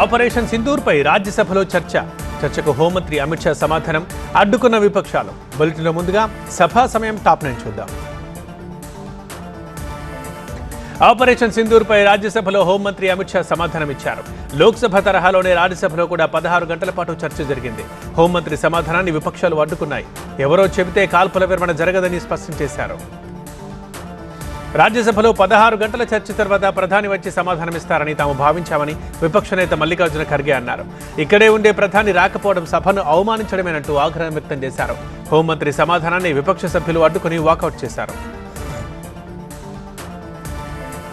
Operation సింధూర్పై రాజ్యసభలో చర్చకు హోంమంత్రి అమిత్ షా సమాధానం, అడ్డుకున్న విపక్షాలు. బులెటిన్లో ముందుగా సభా సమయం టాప్ 9 చూద్దాం. ఆపరేషన్ సింధూర్పై రాజ్యసభలో హోంమంత్రి అమిత్ షా సమాధానం ఇచ్చారు. లోక్సభ తరహాలోనే రాజ్యసభలో కూడా 16 గంటల పాటు చర్చ జరిగింది. హోంమంత్రి సమాధానాన్ని విపక్షాలు అడ్డుకున్నాయి. ఎవరో చెబితే కాల్పుల విరమణ జరగదని స్పష్టం చేశారు. రాజ్యసభలో 16 గంటల చర్చ తర్వాత ప్రధాని వచ్చి సమాధానమిస్తారని తాము భావించామని విపక్ష నేత మల్లికార్జున ఖర్గే అన్నారు. ఇక్కడే ఉండే ప్రధాని రాకపోవడం సభను అవమానించడమేనంటూ ఆగ్రహం వ్యక్తం చేశారు. హోంమంత్రి సమాధానాన్ని విపక్ష సభ్యులు అడ్డుకుని వాకౌట్ చేశారు.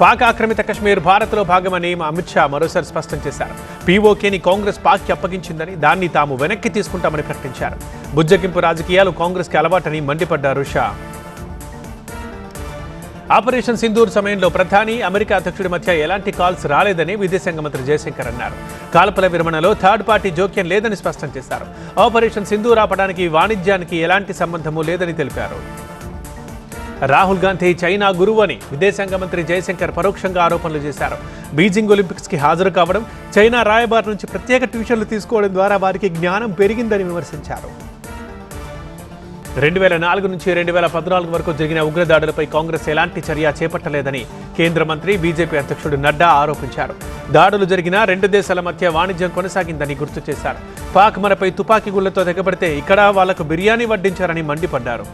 పాక్ ఆక్రమిత కశ్మీర్ భారత్లో భాగమని అమిత్ షా మరోసారి స్పష్టం చేశారు. పీఓకేని కాంగ్రెస్ పాక్కి అప్పగించిందని, దాన్ని తాము వెనక్కి తీసుకుంటామని ప్రకటించారు. బుజ్జగింపు రాజకీయాలు కాంగ్రెస్కి అలవాటని మండిపడ్డారు షా. ఆపరేషన్ సింధూర్ సమయంలో ప్రధాని, అమెరికా అధ్యక్షుడి మధ్య ఎలాంటి కాల్స్ రాలేదని విదేశాంగ మంత్రి జయశంకర్ అన్నారు. కాల్పుల విరమణలో థర్డ్ పార్టీ జోక్యం లేదని స్పష్టం చేశారు. ఆపరేషన్ సింధూర్ ఆపడానికి వాణిజ్యానికి ఎలాంటి సంబంధమూ లేదని తెలిపారు. రాహుల్ గాంధీ చైనా గురువు అని విదేశాంగ మంత్రి జయశంకర్ పరోక్షంగా ఆరోపణలు చేశారు. బీజింగ్ ఒలింపిక్స్కి హాజరు కావడం, చైనా రాయబారి నుంచి ప్రత్యేక ట్యూషన్లు తీసుకోవడం ద్వారా వారికి జ్ఞానం పెరిగిందని విమర్శించారు. 2004 నుంచి 2014 వరకు జరిగిన ఉగ్రదాడులపై కాంగ్రెస్ ఎలాంటి చర్య చేపట్టలేదని కేంద్ర మంత్రి, బీజేపీ అధ్యక్షుడు నడ్డా ఆరోపించారు. దాడులు జరిగిన 2 దేశాల మధ్య వాణిజ్యం కొనసాగిందని గుర్తు చేశారు. పాక్ మనపై తుపాకీ గుళ్లతో తెగబడితే ఇక్కడ వాళ్లకు బిర్యానీ వడ్డించారని మండిపడ్డారు.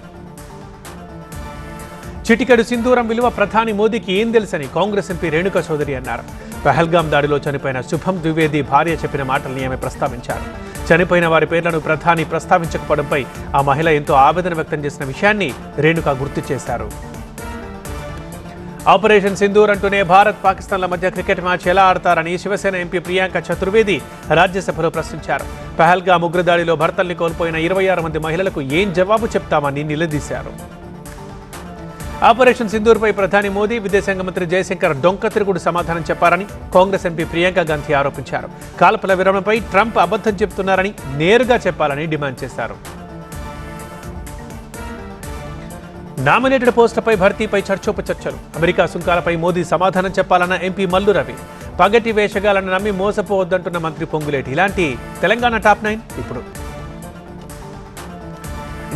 చిటికెడు సింధూరం విలువ ప్రధాని మోదీకి ఏం తెలుసని కాంగ్రెస్ ఎంపీ రేణుకా చౌదరి అన్నారు. పహల్గాం దాడిలో చనిపోయిన శుభం ద్వివేది భార్య చెప్పిన మాటల్ని ఆమె ప్రస్తావించారు. చనిపోయిన వారి పేర్లను ప్రధాని ప్రస్తావించకపోవడంపై ఆ మహిళ ఎంతో ఆవేదన వ్యక్తం చేసిన విషయాన్ని రేణుకా గుర్తు చేశారు. ఆపరేషన్ సింధూర్ అంటూనే భారత్, పాకిస్తాన్ల మధ్య క్రికెట్ మ్యాచ్ ఎలా ఆడతారని శివసేన ఎంపీ ప్రియాంక చతుర్వేది రాజ్యసభలో ప్రశ్నించారు. పహల్గాం ఉగ్రదాడిలో భర్తల్ని కోల్పోయిన 26 మంది మహిళలకు ఏం జవాబు చెప్తామని నిలదీశారు. ఆపరేషన్ సింధూర్పై ప్రధాని మోదీ, విదేశాంగ మంత్రి జయశంకర్ డొంక తిరుగుడు సమాధానం చెప్పారని కాంగ్రెస్ ఎంపీ ప్రియాంక గాంధీ ఆరోపించారు. కాల్పుల విరమణపై ట్రంప్ అబద్ధం చెబుతున్నారని నేరుగా చెప్పాలని డిమాండ్ చేశారు. నామినేటెడ్ పోస్టులపై భర్తీపై చర్చోపచర్చలు. అమెరికా సుంకాలపై మోదీ సమాధానం చెప్పాలన్న ఎంపీ మల్లు రవి. పగటి వేషగాలను నమ్మి మోసపోవద్దంటున్న మంత్రి పొంగులేటి. ఇలాంటి తెలంగాణ టాప్ 9 ఇప్పుడు.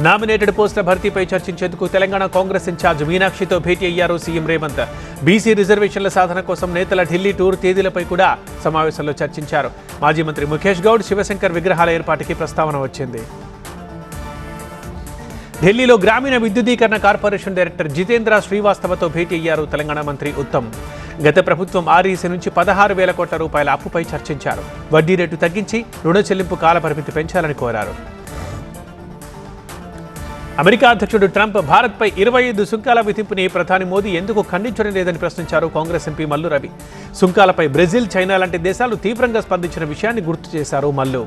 నామినేటెడ్ పోస్టుల భర్తీపై చర్చించేందుకు తెలంగాణ కాంగ్రెస్ ఇన్ఛార్జ్ మీనాక్షితో భేటీ అయ్యారు సీఎం రేవంత్. బీసీ రిజర్వేషన్ల సాధన కోసం నేతల ఢిల్లీ టూర్ తేదీలపై కూడా సమావేశంలో చర్చించారు. మాజీ మంత్రి ముఖేష్ గౌడ్, శివశంకర్ విగ్రహాల ఏర్పాటుకి ప్రస్తావన వచ్చింది. ఢిల్లీలో గ్రామీణ విద్యుదీకరణ కార్పొరేషన్ డైరెక్టర్ జితేంద్ర శ్రీవాస్తవతో భేటీ అయ్యారు తెలంగాణ మంత్రి ఉత్తమ్. గత ప్రభుత్వం ఆర్ఈసీ నుంచి 16,000 కోట్ల రూపాయల అప్పుపై చర్చించారు. వడ్డీ రేటు తగ్గించి రుణ చెల్లింపు కాల పరిమితి పెంచాలని కోరారు. అమెరికా అధ్యక్షుడు ట్రంప్ భారత్పై 25 సుంకాల విధింపుని ప్రధాని మోదీ ఎందుకు ఖండించడం లేదని ప్రశ్నించారు కాంగ్రెస్ ఎంపీ మల్లు రవి. సుంకాలపై బ్రెజిల్, చైనా లాంటి దేశాలు తీవ్రంగా స్పందించిన విషయాన్ని గుర్తు చేశారు మల్లు.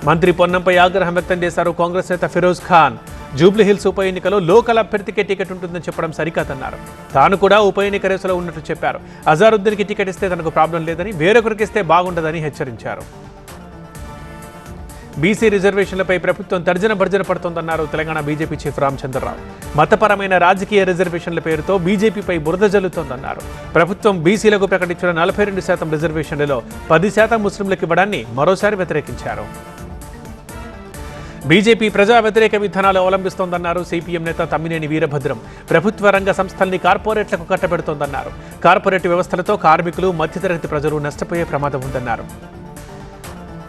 మంత్రి పొన్నంపై ఆగ్రహం వ్యక్తం చేశారు కాంగ్రెస్ నేత ఫిరోజ్ ఖాన్. జూబ్లీహిల్స్ ఉప ఎన్నికలో లోకల్ అభ్యర్థికే టికెట్ ఉంటుందని చెప్పడం సరికాదన్నారు. తాను కూడా ఉప ఎన్నిక రేసులో ఉన్నట్లు చెప్పారు. అజారుద్దీన్కి టికెట్ ఇస్తే తనకు ప్రాబ్లం లేదని, వేరొకరికి ఇస్తే బాగుండదని హెచ్చరించారు. బీసీ రిజర్వేషన్లపై ప్రభుత్వం తర్జన భర్జన పడుతోందన్నారు తెలంగాణ బీజేపీ చీఫ్ రామచంద్రరావు. మతపరమైన రాజకీయ రిజర్వేషన్ల పేరుతో బీజేపీపై బురద జల్లుతోందన్నారు. ప్రభుత్వం బీసీలకు ప్రకటించిన 42% రిజర్వేషన్లలో 10% ముస్లింలకు ఇవ్వడాన్ని మరోసారి వ్యతిరేకించారు. బీజేపీ ప్రజా వ్యతిరేక విధానాలు అవలంబిస్తోందన్నారు సిపిఎం నేత తమ్మినేని వీరభద్రం. ప్రభుత్వ రంగ సంస్థల్ని కార్పొరేట్లకు కట్టబెడుతోందన్నారు. కార్పొరేట్ వ్యవస్థలతో కార్మికులు, మధ్యతరగతి ప్రజలు నష్టపోయే ప్రమాదం ఉందన్నారు.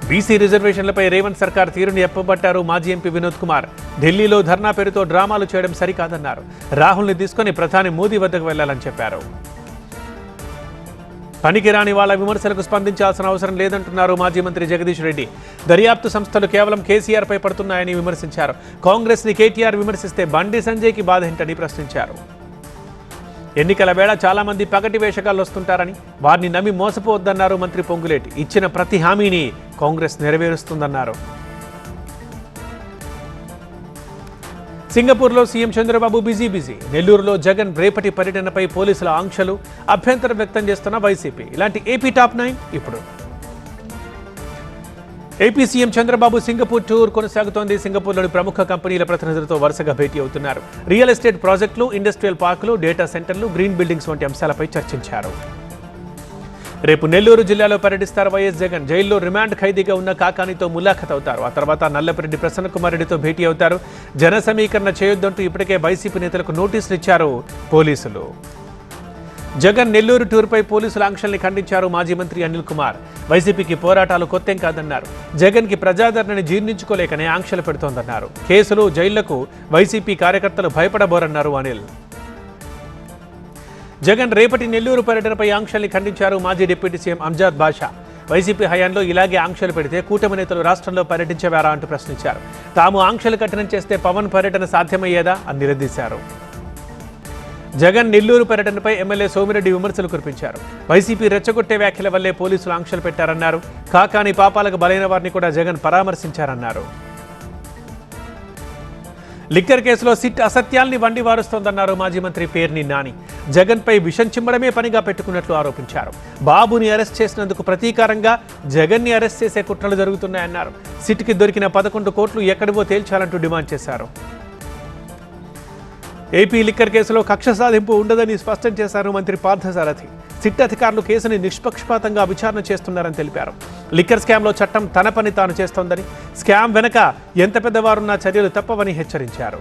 బీసీ రిజర్వేషన్లపై రేవంత్ సర్కార్ తీరుని ఎప్పబట్టారు మాజీ ఎంపీ వినోద్ కుమార్. ఢిల్లీలో ధర్నా పేరుతో డ్రామాలు చేయడం సరికాదన్నారు. రాహుల్ని తీసుకుని ప్రధాని మోదీ వద్దకు వెళ్లాలని చెప్పారు. పనికిరాని వాళ్ళ విమర్శలకు స్పందించాల్సిన అవసరం లేదంటున్నారు మాజీ మంత్రి జగదీష్ రెడ్డి. దర్యాప్తు సంస్థలు కేవలం కేసీఆర్పై పడుతున్నాయని విమర్శించారు. కాంగ్రెస్ని కేటీఆర్ విమర్శిస్తే బండి సంజయ్కి బాధ ఏంటని ప్రశ్నించారు. ఎన్నికల వేళ చాలా మంది పగటి వేషగాళ్ళు వస్తుంటారని, వారిని నమ్మి మోసపోవద్దన్నారు మంత్రి పొంగులేటి. ఇచ్చిన ప్రతి హామీని కాంగ్రెస్ నెరవేరుస్తుందన్నారు. సింగపూర్లో సీఎం చంద్రబాబు బిజీ. నెల్లూరులో జగన్ రేపటి పర్యటనపై పోలీసుల ఆంక్షలు, అభ్యంతరం వ్యక్తం చేస్తున్న వైసీపీ. ఇలాంటి ఏపీ టాప్ 9 ఇప్పుడు. AP CM Chandrababu Singapore tour కొనసాగుతోంది. సింగపూర్లోని ప్రముఖ కంపెనీల ప్రతినిధులతో వరుసగా భేటీ అవుతున్నారు. రియల్ ఎస్టేట్ ప్రాజెక్టులు, ఇండస్ట్రియల్ పార్కులు, డేటా సెంటర్లు, గ్రీన్ బిల్డింగ్స్ వంటి అంశాలపై చర్చించారు. రేపు నెల్లూరు జిల్లాలో పర్యటిస్తారు వైఎస్ జగన్. జైల్లో రిమాండ్ ఖైదీగా ఉన్న కాకానితో ములాఖత్ అవుతారు. ఆ తర్వాత నల్లపరెడ్డి ప్రసన్నకుమార్ రెడ్డితో భేటీ అవుతారు. జన సమీకరణ చేయొద్దంటూ ఇప్పటికే వైసీపీ నేతలకు నోటీసులు ఇచ్చారు పోలీసులు. జగన్ నెల్లూరు టూర్పై పోలీసుల ఆంక్షల్ని ఖండించారు మాజీ మంత్రి అనిల్ కుమార్. వైసీపీకి పోరాటాలు కొత్తేం కాదన్నారు. జగన్కి ప్రజాదరణని జీర్ణించుకోలేకనే ఆంక్షలు పెడుతోందన్నారు. కేసులు, జైళ్లకు వైసీపీ కార్యకర్తలు భయపడబోరన్నారు అనిల్. జగన్ రేపటి నెల్లూరు పర్యటనపై ఆంక్షల్ని ఖండించారు మాజీ డిప్యూటీ సీఎం అంజాద్ బాషా. వైసీపీ హయాంలో ఇలాగే ఆంక్షలు పెడితే కూటమి నేతలు రాష్ట్రంలో పర్యటించేవారా అంటూ ప్రశ్నించారు. తాము ఆంక్షలు కఠినం చేస్తే పవన్ పర్యటన సాధ్యమయ్యేదా అని నిలదీశారు. జగన్ నెల్లూరు పర్యటనపై ఎమ్మెల్యే సోమిరెడ్డి విమర్శలు కురిపించారు. వైసీపీ రెచ్చగొట్టే వ్యాఖ్యల వల్లే పోలీసులు ఆంక్షలు పెట్టారన్నారు. కాకాని పాపాలకు బలైన వారిని కూడా జగన్ పరామర్శించారన్నారు. లిక్కర్ కేసులో సిట్ అసత్యాల్ని వండి వారుస్తోందన్నారు మాజీ మంత్రి పేర్ని నాని. జగన్పై విషం చిమ్మడమే పనిగా పెట్టుకున్నట్లు ఆరోపించారు. బాబుని అరెస్ట్ చేసినందుకు ప్రతీకారంగా జగన్ని అరెస్ట్ చేసే కుట్రలు జరుగుతున్నాయన్నారు. సిట్కి దొరికిన 11 కోట్లు ఎక్కడివో తేల్చాలంటూ డిమాండ్ చేశారు. ఏపీ లిక్కర్ కేసులో కక్ష సాధింపు ఉండదని స్పష్టం చేశారు మంత్రి పార్థసారథి. సిట్ అధికారులు కేసుని నిష్పక్షపాతంగా విచారణ చేస్తున్నారని తెలిపారు. లిక్కర్ స్కామ్లో చట్టం తన పని తాను చేస్తోందని, స్కామ్ వెనక ఎంత పెద్దవారున్నా చర్యలు తప్పవని హెచ్చరించారు.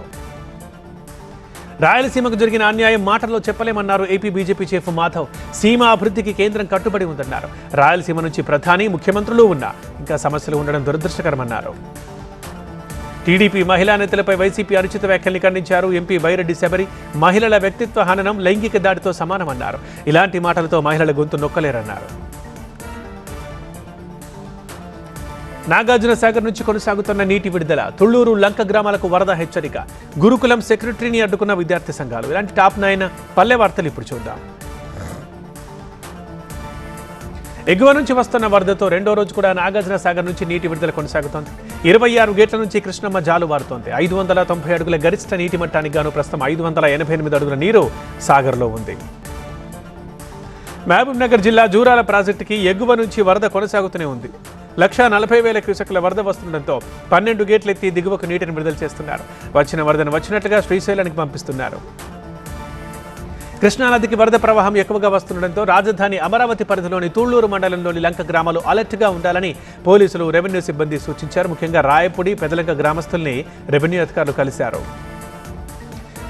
రాయలసీమకు జరిగిన అన్యాయం మాటల్లో చెప్పలేమన్నారు ఏపీ బీజేపీ చీఫ్ మాధవ్. సీమ అభివృద్ధికి కేంద్రం కట్టుబడి ఉందన్నారు. రాయలసీమ నుంచి ప్రధాని, ముఖ్యమంత్రులు ఉన్నా ఇంకా సమస్యలు ఉండడం దురదృష్టకరమన్నారు. టీడీపీ మహిళా నేతలపై వైసీపీ అనుచిత వ్యాఖ్యల్ని ఖండించారు ఎంపీ బైరెడ్డి శబరి. మహిళల వ్యక్తిత్వ హననం లైంగిక దాడితో సమానమన్నారు. ఇలాంటి మాటలతో మహిళల గొంతు నొక్కలేరన్నారు. నాగార్జున సాగర్ నుంచి కొనసాగుతున్న నీటి విడుదల. తుళ్లూరు, లంక గ్రామాలకు వరద హెచ్చరిక. గురుకులం సెక్రటరీని అడ్డుకున్న విద్యార్థి సంఘాలు. ఇలాంటి టాప్ 9 పల్లె వార్తలు ఇప్పుడు చూద్దాం. ఎగువ నుంచి వస్తున్న వరదతో రెండో రోజు కూడా నాగార్జున సాగర్ నుంచి నీటి విడుదల కొనసాగుతోంది. 26 గేట్ల నుంచి కృష్ణమ్మ జాలు వారుతోంది. 590 అడుగుల గరిష్ట నీటి మట్టానికి గాను ప్రస్తుతం 588 అడుగుల నీరు సాగర్లో ఉంది. మహబూబ్ నగర్ జిల్లా జూరాల ప్రాజెక్టుకి ఎగువ నుంచి వరద కొనసాగుతూనే ఉంది. 1,40,000 క్యూసెక్ల వరద వస్తుండటంతో 12 గేట్లు ఎత్తి దిగువకు నీటిని విడుదల చేస్తున్నారు. వచ్చిన వరదను వచ్చినట్లుగా శ్రీశైలానికి పంపిస్తున్నారు. కృష్ణానదికి వరద ప్రవాహం ఎక్కువగా వస్తుండటంతో రాజధాని అమరావతి పరిధిలోని తుళ్లూరు మండలంలోని లంక గ్రామాలు అలర్ట్గా ఉండాలని పోలీసులు, రెవెన్యూ సిబ్బంది సూచించారు. ముఖ్యంగా రాయపూడి, పెదలంక గ్రామస్తుల్ని రెవెన్యూ అధికారులు కలిశారు.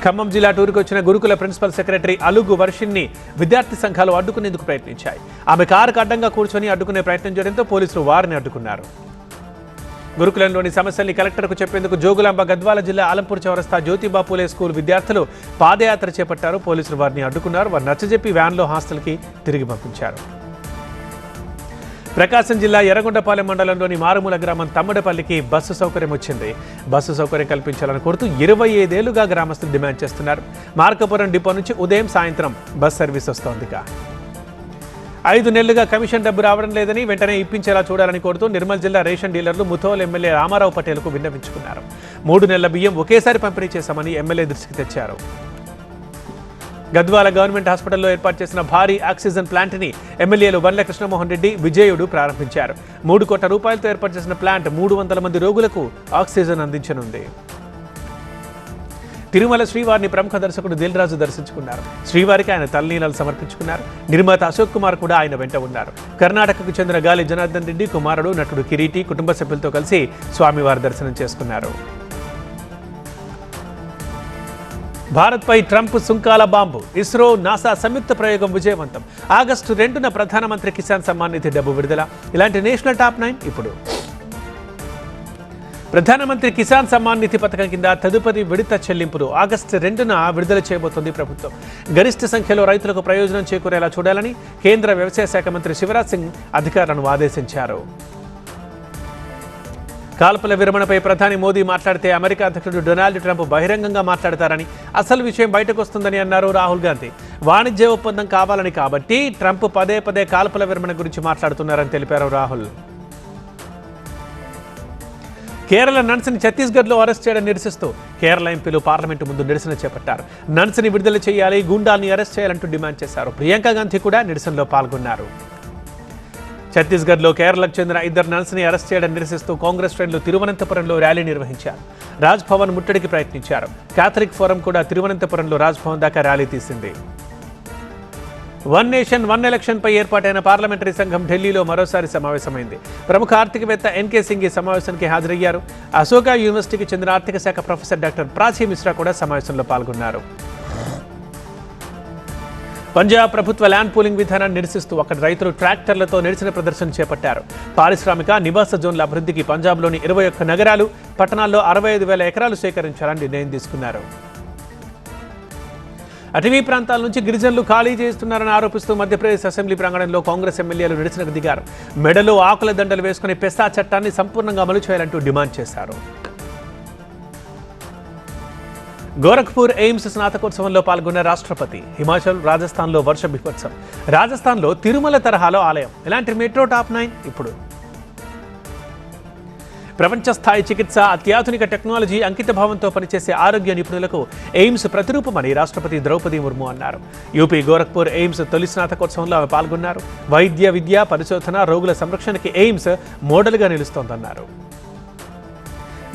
ఖమ్మం జిల్లా టూరుకు వచ్చిన గురుకుల ప్రిన్సిపల్ సెక్రటరీ అలుగు వర్షిన్ని విద్యార్థి సంఘాలు అడ్డుకునేందుకు ప్రయత్నించాయి. ఆమె కారుకు అడ్డంగా కూర్చొని అడ్డుకునే ప్రయత్నం చేయడంతో పోలీసులు వారిని అడ్డుకున్నారు. గురుకులంలోని సమస్యల్ని కలెక్టర్కు చెప్పేందుకు జోగులాంబ గద్వాల జిల్లా ఆలంపూర్ చౌరస్తా జ్యోతిబా పూలే స్కూల్ విద్యార్థులు పాదయాత్ర చేపట్టారు. పోలీసులు వారిని అడ్డుకున్నారు. వారు నచ్చజెప్పి వ్యాన్లో హాస్టల్కి తిరిగి పంపించారు. ప్రకాశం జిల్లా ఎర్రగొండపాలెం మండలంలోని మారుమూల గ్రామం తమ్మడపల్లికి బస్సు సౌకర్యం వచ్చింది. బస్సు సౌకర్యం కల్పించాలని కోరుతూ 25 ఏళ్లుగా గ్రామస్తులు డిమాండ్ చేస్తున్నారు. మార్కాపురం డిపో నుంచి ఉదయం, సాయంత్రం బస్ సర్వీస్ వస్తోందిగా. 5 నెలలుగా కమిషన్ డబ్బు రావడం లేదని వెంటనే ఇప్పించేలా చూడాలని కోరుతూ నిర్మల్ జిల్లా రేషన్ డీలర్లు ముథోల్ ఎమ్మెల్యే రామారావు పటేల్కు విన్నవించుకున్నారు. 3 నెలల బియ్యం ఒకేసారి పంపిణీ చేశామని ఎమ్మెల్యే దృష్టికి తెచ్చారు. గద్వాల గవర్నమెంట్ హాస్పిటల్లో ఏర్పాటు చేసిన భారీ ఆక్సిజన్ ప్లాంట్ని ఎమ్మెల్యేలు వన్ల కృష్ణమోహన్ రెడ్డి, విజయుడు ప్రారంభించారు. 3 కోట్ల రూపాయలతో ఏర్పాటు చేసిన ప్లాంట్ 300 మంది రోగులకు ఆక్సిజన్ అందించనుంది. తిరుమల శ్రీవారిని ప్రముఖ దర్శకుడు దిల్ రాజు దర్శించుకున్నారు. శ్రీవారికి ఆయన తలనీలాలు సమర్పించుకున్నారు. నిర్మాత అశోక్ కుమార్ కూడా ఆయన వెంట ఉన్నారు. కర్ణాటకకు చెందిన గాలి జనార్దన్ రెడ్డి కుమారుడు నటుడు కిరీటి కుటుంబ సభ్యులతో కలిసి స్వామివారి దర్శనం చేసుకున్నారు. భారత్పై ట్రంప్ సుంకాల బాంబు. ఇస్రో, నాసా సంయుక్త ప్రయోగం విజయవంతం. ఆగస్టు 2న ప్రధానమంత్రి కిసాన్ సమ్మాన్ నిధి డబ్బు విడుదల. ఇలాంటి నేషనల్ టాప్ 9 ఇప్పుడు. ప్రధానమంత్రి కిసాన్ సమ్మాన్ నిధి పథకం కింద తదుపరి విడత చెల్లింపులు ఆగస్టు 2న విడుదల చేయబోతోంది ప్రభుత్వం. గరిష్ట సంఖ్యలో రైతులకు ప్రయోజనం చేకూరేలా చూడాలని కేంద్ర వ్యవసాయ శాఖ మంత్రి శివరాజ్ సింగ్ అధికారులను ఆదేశించారు. కాల్పుల విరమణపై ప్రధాని మోదీ మాట్లాడితే అమెరికా అధ్యక్షుడు డొనాల్డ్ ట్రంప్ బహిరంగంగా మాట్లాడతారని, అసలు విషయం బయటకు వస్తుందని అన్నారు రాహుల్ గాంధీ. వాణిజ్య ఒప్పందం కావాలని కాబట్టి ట్రంప్ పదే పదే కాల్పుల విరమణ గురించి మాట్లాడుతున్నారని తెలిపారు రాహుల్. కేరళ నన్స్ని ఛత్తీస్గఢ్లో అరెస్ట్ చేయడం నిరసిస్తూ కేరళ ఎంపీలు పార్లమెంటు ముందు నిరసన చేపట్టారు. నన్స్ని విడుదల చేయాలి, గూండాల్ని అరెస్ట్ చేయాలంటూ డిమాండ్ చేశారు. ప్రియాంక గాంధీ కూడా నిరసనలో పాల్గొన్నారు. ఛత్తీస్గఢ్లో కేరళకు చెందిన 2 నన్స్ని అరెస్ట్ చేయడం నిరసిస్తూ కాంగ్రెస్ శ్రేణులు తిరువనంతపురంలో ర్యాలీ నిర్వహించారు. రాజ్ భవన్ ముట్టడికి ప్రయత్నించారు. క్యాథలిక్ ఫోరం కూడా తిరువనంతపురంలో రాజ్ భవన్ దాకా ర్యాలీ తీసింది. వన్ నేషన్ వన్ ఎలక్షన్పై ఏర్పాటైన పార్లమెంటరీ సంఘం ఢిల్లీలో మరోసారి సమావేశమైంది. ప్రముఖ ఆర్థికవేత్త ఎన్కే సింగ్ ఈ సమావేశానికి హాజరయ్యారు. అశోకా యూనివర్సిటీకి చెందిన ఆర్థిక శాఖ ప్రొఫెసర్ డాక్టర్ ప్రాచీ మిశ్రా కూడా సమావేశంలో పాల్గొన్నారు. పంజాబ్ ప్రభుత్వ ల్యాండ్ పూలింగ్ విధానాన్ని నిరసిస్తూ అక్కడి రైతులు ట్రాక్టర్లతో నిరసన ప్రదర్శన చేపట్టారు. పారిశ్రామిక నివాస జోన్ల అభివృద్ధికి పంజాబ్లోని 21 నగరాలు, పట్టణాల్లో 65,000 ఎకరాలు సేకరించాలని నిర్ణయం తీసుకున్నారు. అటవీ ప్రాంతాల నుంచి గిరిజనులు ఖాళీ చేస్తున్నారని ఆరోపిస్తూ మధ్యప్రదేశ్ అసెంబ్లీ ప్రాంగణంలో కాంగ్రెస్ ఎమ్మెల్యేలు నిరసనకు దిగారు. మెడలో ఆకుల దండలు వేసుకుని పెసా చట్టాన్ని సంపూర్ణంగా అమలు చేయాలంటూ డిమాండ్ చేశారు. గోరఖ్పూర్ ఎయిమ్స్ స్నాతకోత్సవంలో పాల్గొన్న రాష్ట్రపతి. హిమాచల్, రాజస్థాన్లో వర్ష బీభత్సం. రాజస్థాన్లో తిరుమల తరహాలో ఆలయం. ఇలాంటి మెట్రో టాప్ 9 ఇప్పుడు. ప్రపంచ స్థాయి చికిత్స, అత్యాధునిక టెక్నాలజీ, అంకిత భావంతో పనిచేసే ఆరోగ్య నిపుణులకు ఎయిమ్స్ ప్రతిరూపమని రాష్ట్రపతి ద్రౌపది ముర్ము అన్నారు. యూపీ గోరఖ్పూర్ ఎయిమ్స్ తొలి స్నాతకోత్సవంలో ఆమె పాల్గొన్నారు. వైద్య విద్య, పరిశోధన, రోగుల సంరక్షణకి ఎయిమ్స్ మోడల్గా నిలుస్తోందన్నారు.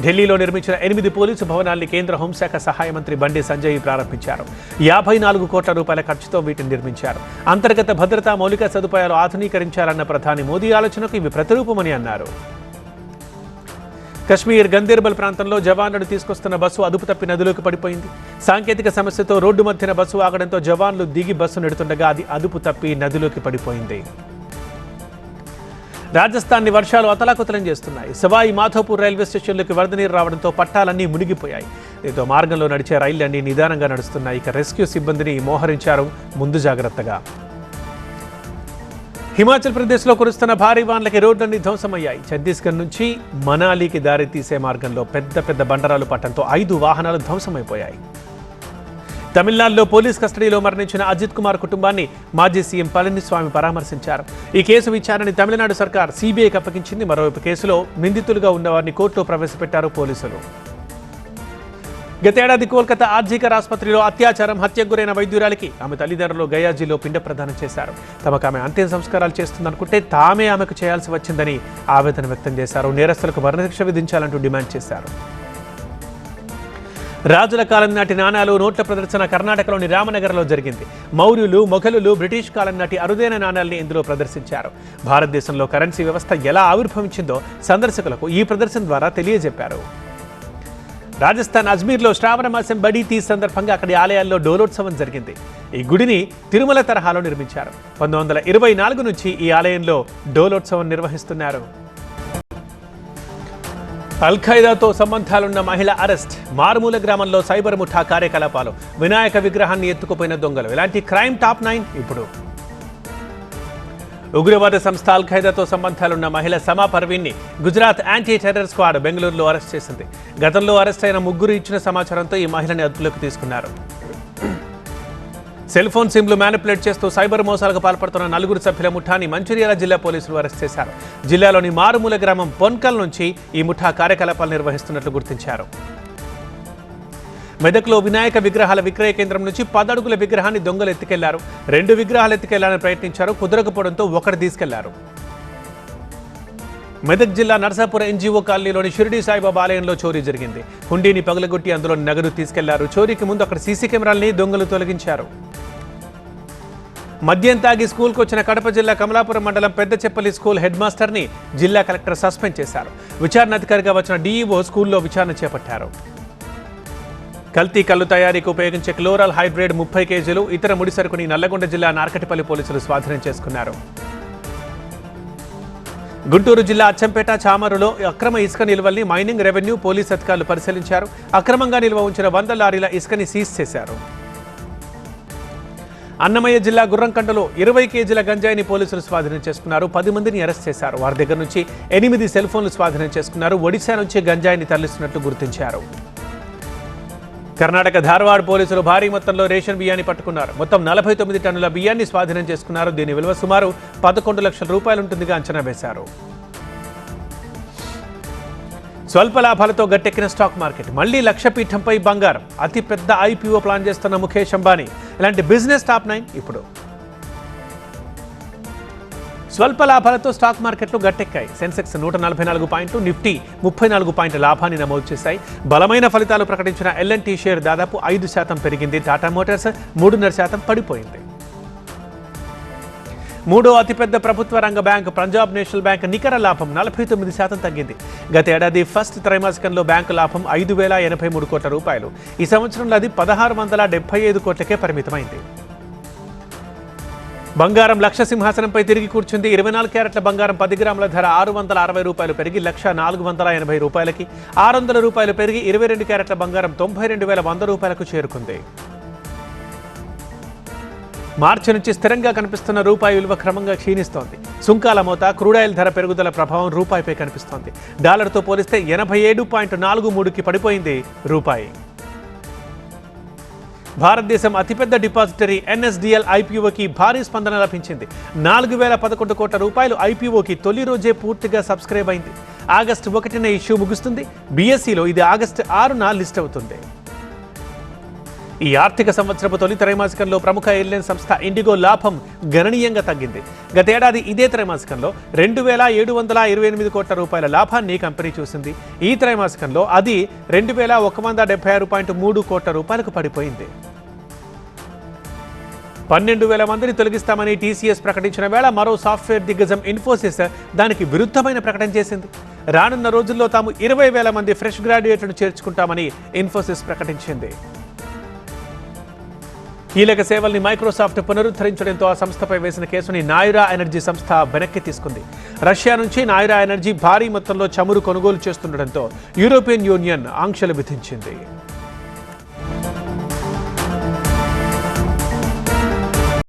ఢిల్లీలో నిర్మించిన 8 పోలీసు భవనాల్ని కేంద్ర హోంశాఖ సహాయ మంత్రి బండి సంజయ్ ప్రారంభించారు. 54 కోట్ల రూపాయల ఖర్చుతో వీటిని నిర్మించారు. అంతర్గత భద్రతా మౌలిక సదుపాయాలు ఆధునీకరించాలన్న ప్రధాని మోదీ ఆలోచనకు ఇవి ప్రతిరూపమని అన్నారు. కశ్మీర్ గందేర్బల్ ప్రాంతంలో జవాన్లను తీసుకొస్తున్న బస్సు అదుపు తప్పి నదిలోకి పడిపోయింది. సాంకేతిక సమస్యతో రోడ్డు మధ్యన బస్సు ఆగడంతో జవాన్లు దిగి బస్సు నెడుతుండగా అది అదుపు తప్పి నదిలోకి పడిపోయింది. రాజస్థాన్ని వర్షాలు అతలాకుతలం చేస్తున్నాయి. సవాయి మాధోపూర్ రైల్వే స్టేషన్లోకి వరద నీరు రావడంతో పట్టాలన్నీ మునిగిపోయాయి. దీంతో మార్గంలో నడిచే రైళ్లన్నీ నిదానంగా నడుస్తున్నాయి. ఇక రెస్క్యూ సిబ్బందిని మోహరించారు ముందు జాగ్రత్తగా. హిమాచల్ ప్రదేశ్లో కురుస్తున్న భారీ వానలకి రోడ్లన్నీ ధ్వంసమయ్యాయి. ఛత్తీస్గఢ్ నుంచి మనాలికి దారి తీసే మార్గంలో పెద్ద బండరాలు పట్టడంతో 5 వాహనాలు ధ్వంసమైపోయాయి. తమిళనాడులో పోలీస్ కస్టడీలో మరణించిన అజిత్ కుమార్ కుటుంబాన్ని మాజీ సీఎం పళనిస్వామి పరామర్శించారు. ఈ కేసు విచారణని తమిళనాడు సర్కార్ సీబీఐకి అప్పగించింది. మరోవైపు కేసులో నిందితులుగా ఉన్నవారిని కోర్టులో ప్రవేశపెట్టారు పోలీసులు. గతేడాది కోల్కతా ఆర్జీకర్ ఆసుపత్రిలో అత్యాచారం, హత్యకు గురైన వైద్యురాలికి ఆమె తల్లిదండ్రులు గయాజీలో పిండ ప్రదానం చేశారు. తమకు ఆమె అంతిమ సంస్కారాలు చేస్తుందనుకుంటే తామే ఆమెకు చేయాల్సి వచ్చిందని ఆవేదన వ్యక్తం చేశారు. నేరస్తులకు మరణశిక్ష విధించాలంటూ డిమాండ్ చేశారు. రాజుల కాలం నాటి నాణాలు, నోట్ల ప్రదర్శన కర్ణాటకలోని రామనగర్లో జరిగింది. మౌర్యులు, మొఘలులు, బ్రిటిష్ కాలం నాటి అరుదైన నాణాల్ని ఇందులో ప్రదర్శించారు. భారతదేశంలో కరెన్సీ వ్యవస్థ ఎలా ఆవిర్భవించిందో సందర్శకులకు ఈ ప్రదర్శన ద్వారా తెలియజెప్పారు. రాజస్థాన్ అజ్మీర్లో శ్రావణ మాసం బడీ తీజ్ సందర్భంగా అక్కడి ఆలయాల్లో డోలోత్సవం జరిగింది. ఈ గుడిని తిరుమల తరహాలో నిర్మించారు. 1924 నుంచి ఈ ఆలయంలో డోలోత్సవం నిర్వహిస్తున్నారు. అల్-ఖైదాతో సంబంధాలున్న మహిళ అరెస్ట్. మారుమూల గ్రామంలో సైబర్ ముఠా కార్యకలాపాలు. వినాయక విగ్రహాన్ని ఎత్తుకుపోయిన దొంగలు. ఇలాంటి క్రైమ్ టాప్ 9 ఇప్పుడు. ఉగ్రవాద సంస్థ అల్-ఖైదాతో సంబంధాలున్న మహిళ సమా పర్వీన్ని గుజరాత్ యాంటీ టెర్రర్ స్క్వాడ్ బెంగళూరులో అరెస్ట్ చేసింది. గతంలో అరెస్ట్ అయిన 3 ఇచ్చిన సమాచారంతో ఈ మహిళని అదుపులోకి తీసుకున్నారు. సెల్ ఫోన్ సిమ్లు మ్యానిపులేట్ చేస్తూ సైబర్ మోసాలకు పాల్పడుతున్న 4 సభ్యుల ముఠాని మంచిర్యాల జిల్లా పోలీసులు అరెస్ట్ చేశారు. జిల్లాలోని మారుమూల గ్రామం పొన్కల్ నుంచి ఈ ముఠా కార్యకలాపాలు నిర్వహిస్తున్నట్లు గుర్తించారు. మెదక్లో వినాయక విగ్రహాల విక్రయ కేంద్రం నుంచి 10 అడుగుల విగ్రహాన్ని దొంగలు ఎత్తుకెళ్లారు. 2 విగ్రహాలు ఎత్తుకెళ్లాలని ప్రయత్నించారు. కుదరకపోవడంతో ఒకటి తీసుకెళ్లారు. మెదక్ జిల్లా నర్సాపుర ఎన్జీఓ కాలనీలోని షిరిడి సాయిబాబా ఆలయంలో చోరీ జరిగింది. హుండీని పగలగొట్టి అందులో నగదు తీసుకెళ్లారు. చోరీకి ముందు అక్కడ సీసీ కెమెరాల్ని దొంగలు తొలగించారు. మద్యం తాగి స్కూల్కు వచ్చిన కడప జిల్లా కమలాపురం మండలం పెద్ద చెప్పలి స్కూల్ హెడ్ మాస్టర్ని జిల్లా కలెక్టర్ సస్పెండ్ చేశారు. విచారణ అధికారిగా వచ్చిన డీఈఓ స్కూల్లో విచారణ చేపట్టారు. కల్తీ కల్లు తయారీకి ఉపయోగించే క్లోరల్ హైడ్రేట్ 30 కేజీలు, ఇతర ముడి సరుకుని నల్లగొండ జిల్లా నార్కటిపల్లి పోలీసులు స్వాధీనం చేసుకున్నారు. గుంటూరు జిల్లా అచ్చంపేట, చామరులో అక్రమ ఇసుక నిల్వల్ని మైనింగ్, రెవెన్యూ, పోలీస్ అధికారులు పరిశీలించారు. అక్రమంగా నిల్వ ఉంచిన 100 లారీల ఇసుకని సీజ్ చేశారు. అన్నమయ్య జిల్లా గుర్రంకంటలో 20 కేజీల గంజాయిని పోలీసులు స్వాధీనం చేసుకున్నారు. 10 మందిని అరెస్ట్ చేశారు. వారి దగ్గర నుంచి 8 సెల్ ఫోన్లు స్వాధీనం చేసుకున్నారు. ఒడిశా నుంచి గంజాయిని తరలిస్తున్నట్లు గుర్తించారు. కర్ణాటక ధార్వాడ్ పోలీసులు భారీ మొత్తంలో రేషన్ బియ్యాన్ని పట్టుకున్నారు. మొత్తం 49 టన్నుల బియ్యాన్ని స్వాధీనం చేసుకున్నారు. దీని విలువ సుమారు 11 లక్షల రూపాయలు ఉంటుందిగా అంచనా వేశారు. స్వల్ప లాభాలతో గట్టెక్కిన స్టాక్ మార్కెట్. మళ్లీ లక్షపీఠంపై బంగారం. అతిపెద్ద ఐపీఓ ప్లాన్ చేస్తున్న ముఖేష్ అంబానీ. ఇలాంటి బిజినెస్ టాప్ 9 ఇప్పుడు. స్వల్ప లాభాలతో స్టాక్ మార్కెట్లు గట్టెక్కాయి. సెన్సెక్స్ 144 పాయింట్లు, నిఫ్టీ 34 పాయింట్ల లాభాన్ని నమోదు చేశాయి. బలమైన ఫలితాలు ప్రకటించిన ఎల్ఎన్టీ షేర్ దాదాపు 5% పెరిగింది. టాటా మోటార్స్ 3.5% పడిపోయింది. మూడో అతిపెద్ద ప్రభుత్వ రంగ బ్యాంకు పంజాబ్ నేషనల్ బ్యాంక్ నికర లాభం 49% తగ్గింది. గత ఏడాది ఫస్ట్ త్రైమాసికంలో బ్యాంకు లాభం 5,083 కోట్ల రూపాయలు. ఈ సంవత్సరంలో అది 1,675 కోట్లకే పరిమితమైంది. బంగారం లక్ష సింహాసనంపై తిరిగి కూర్చుంది. 24 క్యారెట్ల బంగారం 10 గ్రాముల ధర 660 రూపాయలు పెరిగి 1,480 రూపాయలకి, 600 రూపాయలు పెరిగి 22 క్యారెట్ల బంగారం 92,100 రూపాయలకు చేరుకుంది. మార్చి నుంచి స్థిరంగా కనిపిస్తున్న రూపాయి విలువ క్రమంగా క్షీణిస్తోంది. సుంకాల మోత, క్రూడాయిల్ ధర పెరుగుదల ప్రభావం రూపాయిపై కనిపిస్తోంది. డాలర్తో పోలిస్తే 87.43కి పడిపోయింది రూపాయి. భారతదేశం అతిపెద్ద డిపాజిటరీ ఎన్ఎస్డిఎల్ ఐపీఓకి భారీ స్పందన లభించింది. 4,011 కోట్ల రూపాయలు ఐపీఓకి తొలి రోజే పూర్తిగా సబ్స్క్రైబ్ అయింది. ఆగస్టు 1న ఇష్యూ ముగుస్తుంది. బీఎస్ఈలో ఇది ఆగస్టు 6న లిస్ట్ అవుతుంది. ఈ ఆర్థిక సంవత్సరపు తొలి త్రైమాసికంలో ప్రముఖ ఎయిర్లైన్ సంస్థ ఇండిగో లాభం గణనీయంగా తగ్గింది. గతేడాది ఇదే త్రైమాసికంలో 2,728 కోట్ల రూపాయల లాభాన్ని కంపెనీ చూసింది. ఈ త్రైమాసికంలో అది 2,176.3 కోట్ల రూపాయలకు పడిపోయింది. 12,000 మందిని తొలగిస్తామని టీసీఎస్ ప్రకటించిన వేళ మరో సాఫ్ట్వేర్ దిగ్గజం ఇన్ఫోసిస్ దానికి విరుద్ధమైన ప్రకటన చేసింది. రానున్న రోజుల్లో తాము 20,000 మంది ఫ్రెష్ గ్రాడ్యుయేట్లను చేర్చుకుంటామని ఇన్ఫోసిస్ ప్రకటించింది. కీలక సేవల్ని మైక్రోసాఫ్ట్ పునరుద్ధరించడంతో ఆ సంస్థపై వేసిన కేసుని నాయురా ఎనర్జీ సంస్థ వెనక్కి తీసుకుంది. రష్యా నుంచి నాయురా ఎనర్జీ భారీ మొత్తంలో చమురు కొనుగోలు చేస్తుండటంతో యూరోపియన్ యూనియన్ ఆంక్షలు విధించింది.